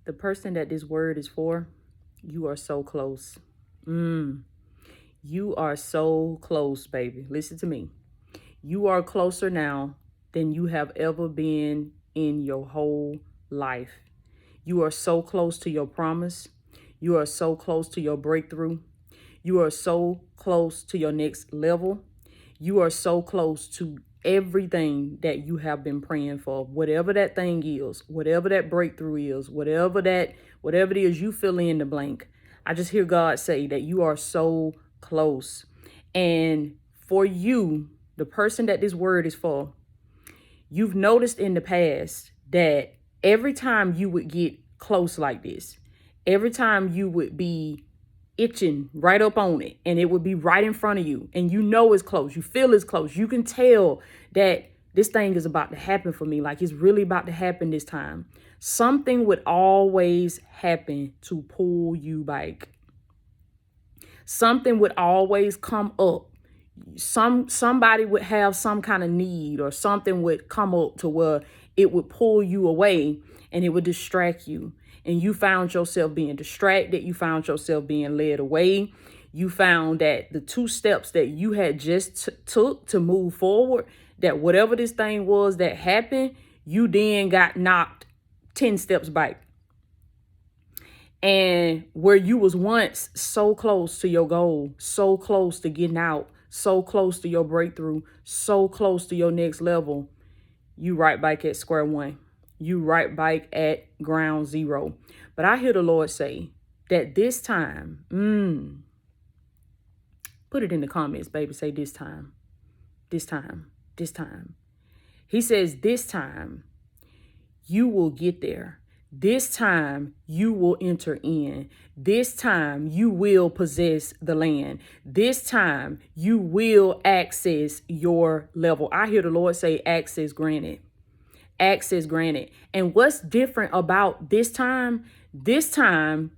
The person that this word is for, you are so close. You are so close, baby. Listen to me. You are closer now than you have ever been in your whole life. You are so close to your promise. You are so close to your breakthrough. You are so close to your next level. You are so close to everything that you have been praying for. Whatever that thing is, whatever that breakthrough is, whatever it is, you fill in the blank. I just hear God say that you are so close. And for you, the person that this word is for, you've noticed in the past that every time you would get close like this, every time you would be itching right up on it and it would be right in front of you and you know it's close, you feel it's close, you can tell that this thing is about to happen for me, like it's really about to happen this time. Something would always happen to pull you back. Something would always come up. Somebody would have some kind of need, or something would come up to where it would pull you away and it would distract you. And you found yourself being distracted. You found yourself being led away. You found that the 2 steps that you had just took to move forward, that whatever this thing was that happened, you then got knocked 10 steps back. And where you was once so close to your goal, so close to getting out, so close to your breakthrough, so close to your next level, you right back at square one. You right back at ground zero. But I hear the Lord say that this time, put it in the comments, baby. Say this time, this time, this time. He says this time you will get there. This time you will enter in. This time you will possess the land. This time you will access your level. I hear the Lord say access granted. Access granted. And what's different about this time? This time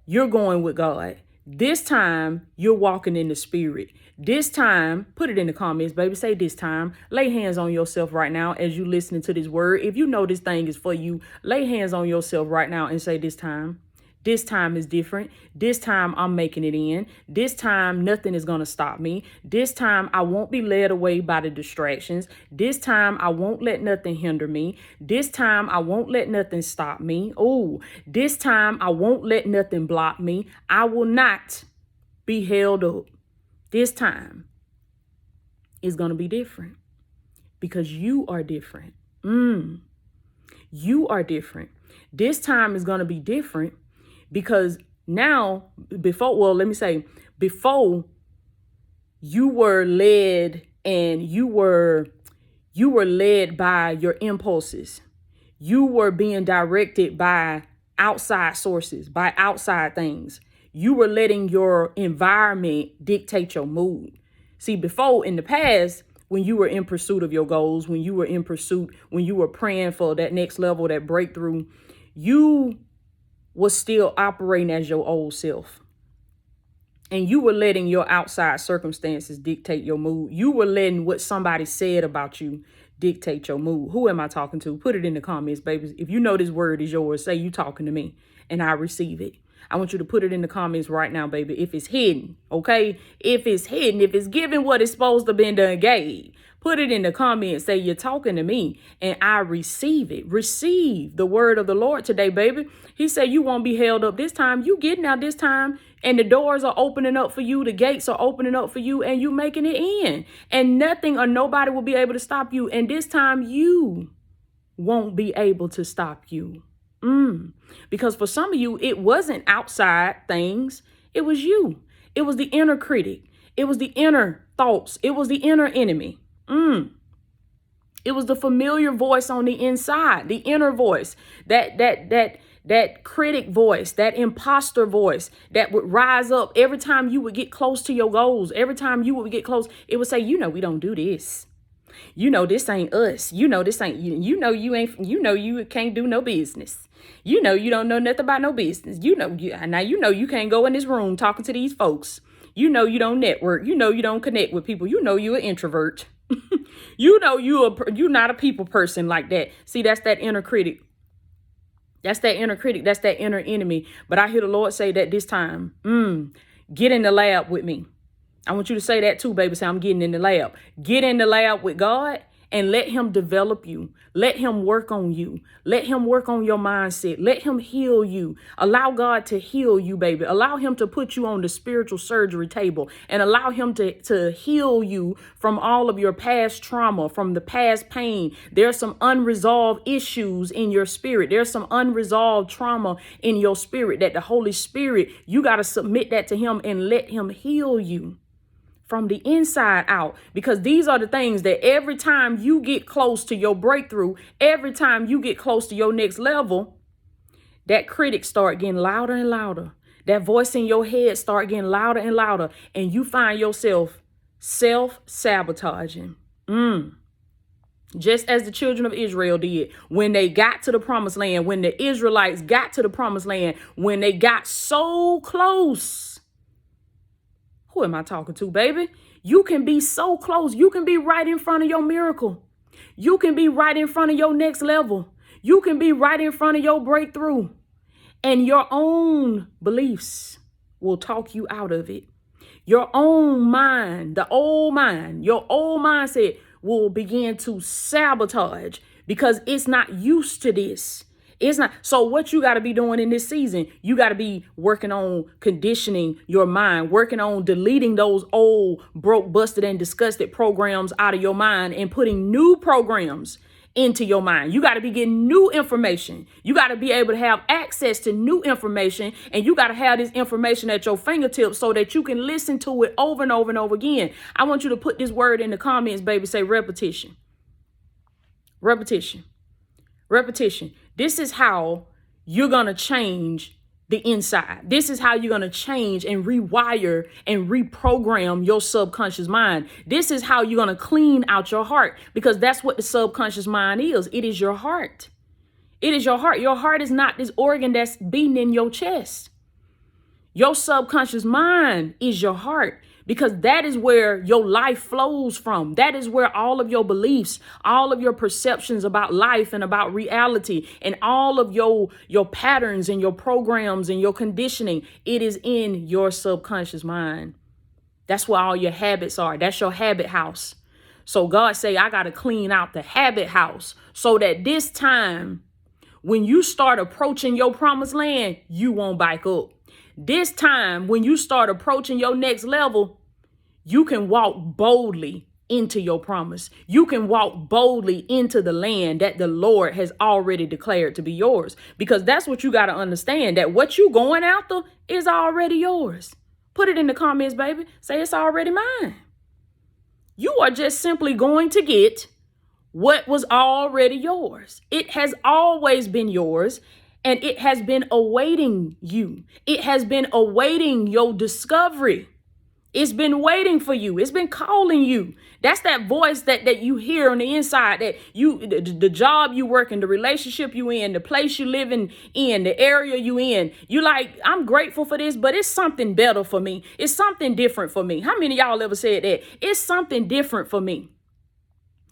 you're going with God. This time you're walking in the spirit. This time, put it in the comments, baby. Say this time. Lay hands on yourself right now as you listening to this word. If you know this thing is for you, lay hands on yourself right now and say this time. This time is different. This time I'm making it in. This time nothing is going to stop me. This time I won't be led away by the distractions. This time I won't let nothing hinder me. This time I won't let nothing stop me. Oh, this time I won't let nothing block me. I will not be held up. This time is going to be different because you are different. You are different. This time is going to be different because now, before you were led and you were led by your impulses. You were being directed by outside sources, by outside things. You were letting your environment dictate your mood. See, before in the past, when you were in pursuit of your goals, when you were praying for that next level, that breakthrough, you was still operating as your old self. And you were letting your outside circumstances dictate your mood. You were letting what somebody said about you dictate your mood. Who am I talking to? Put it in the comments, babies. If you know this word is yours, say you talking to me and I receive it. I want you to put it in the comments right now, baby. If it's hidden, okay? If it's hidden, if it's given what it's supposed to be done gave, put it in the comments. Say you're talking to me and I receive it. Receive the word of the Lord today, baby. He said you won't be held up this time. You getting out this time and the doors are opening up for you. The gates are opening up for you and you making it in. And nothing or nobody will be able to stop you. And this time you won't be able to stop you. Because for some of you, it wasn't outside things. It was you. It was the inner critic. It was the inner thoughts. It was the inner enemy. It was the familiar voice on the inside, the inner voice, that critic voice, that imposter voice that would rise up every time you would get close to your goals. Every time you would get close, it would say, we don't do this. This ain't us. This ain't, you can't do no business. You don't know nothing about no business. Now you can't go in this room talking to these folks. You don't network. You don't connect with people. You're an introvert. You're not a people person like that. See, that's that inner critic. That's that inner critic. That's that inner enemy. But I hear the Lord say that this time, get in the lab with me. I want you to say that too, baby. Say, I'm getting in the lab. Get in the lab with God and let him develop you. Let him work on you. Let him work on your mindset. Let him heal you. Allow God to heal you, baby. Allow him to put you on the spiritual surgery table and allow him to heal you from all of your past trauma, from the past pain. There's some unresolved issues in your spirit. There's some unresolved trauma in your spirit that the Holy Spirit, you got to submit that to him and let him heal you from the inside out, because these are the things that every time you get close to your breakthrough, every time you get close to your next level, that critic start getting louder and louder. That voice in your head start getting louder and louder, and you find yourself self-sabotaging. Just as the children of Israel did when they got to the promised land, when the Israelites got to the promised land, when they got so close. Who am I talking to, baby? You can be so close. You can be right in front of your miracle. You can be right in front of your next level. You can be right in front of your breakthrough. And your own beliefs will talk you out of it. Your own mind, your old mindset will begin to sabotage because it's not used to this. It's not. So what you got to be doing in this season, you got to be working on conditioning your mind, working on deleting those old, broke, busted, and disgusted programs out of your mind and putting new programs into your mind. You got to be getting new information. You got to be able to have access to new information, and you got to have this information at your fingertips so that you can listen to it over and over and over again. I want you to put this word in the comments, baby. Say repetition. Repetition. Repetition. This is how you're going to change the inside. This is how you're going to change and rewire and reprogram your subconscious mind. This is how you're going to clean out your heart, because that's what the subconscious mind is. It is your heart. It is your heart. Your heart is not this organ that's beating in your chest. Your subconscious mind is your heart, because that is where your life flows from. That is where all of your beliefs, all of your perceptions about life and about reality, and all of your patterns and your programs and your conditioning, it is in your subconscious mind. That's where all your habits are. That's your habit house. So God say, I got to clean out the habit house so that this time, when you start approaching your promised land, you won't back up. This time, when you start approaching your next level, you can walk boldly into your promise. You can walk boldly into the land that the Lord has already declared to be yours. Because that's what you got to understand, that what you going after is already yours. Put it in the comments, baby. Say it's already mine. You are just simply going to get what was already yours. It has always been yours. And it has been awaiting you. It has been awaiting your discovery. It's been waiting for you. It's been calling you. That's that voice that you hear on the inside, that the job you work in, the relationship you in, the place you living in, the area you in. You like, I'm grateful for this, but it's something better for me. It's something different for me. How many of y'all ever said that? It's something different for me.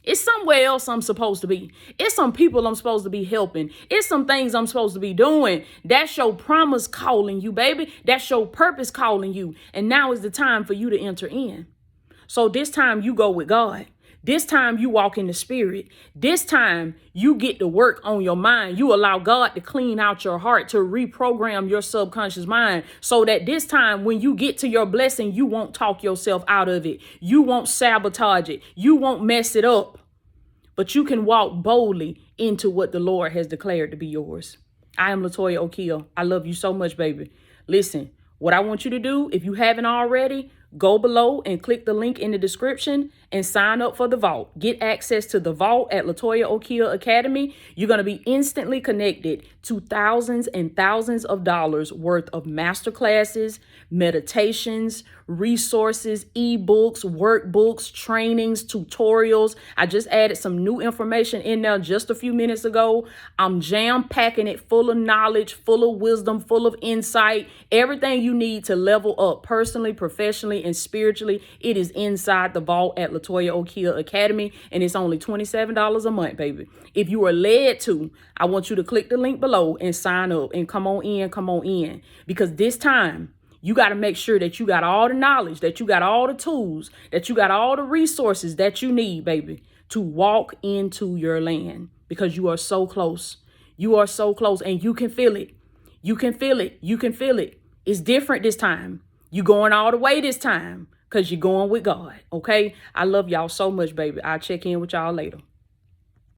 It's somewhere else I'm supposed to be. It's some people I'm supposed to be helping. It's some things I'm supposed to be doing. That's your promise calling you, baby. That's your purpose calling you. And now is the time for you to enter in. So this time you go with God. This time you walk in the spirit. This time you get to work on your mind. You allow God to clean out your heart, to reprogram your subconscious mind, so that this time when you get to your blessing, you won't talk yourself out of it. You won't sabotage it. You won't mess it up. But you can walk boldly into what the Lord has declared to be yours. I am Latoya O'Keel. I love you so much, baby. Listen, what I want you to do, if you haven't already, go below and click the link in the description and sign up for the vault. Get access to the vault at Latoya O'Keel Academy. You're going to be instantly connected to thousands and thousands of dollars worth of masterclasses, meditations, resources, ebooks, workbooks, trainings, tutorials. I just added some new information in there just a few minutes ago. I'm jam-packing it full of knowledge, full of wisdom, full of insight. Everything you need to level up personally, professionally, and spiritually, it is inside the vault at Latoya Latoya Okia Academy, and it's only $27 a month, baby. If you are led to, I want you to click the link below and sign up and come on in, because this time you got to make sure that you got all the knowledge, that you got all the tools, that you got all the resources that you need, baby, to walk into your land, because you are so close. You are so close, and you can feel it. You can feel it. You can feel it. It's different this time. You going all the way this time because you're going with God. Okay. I love y'all so much, baby. I'll check in with y'all later.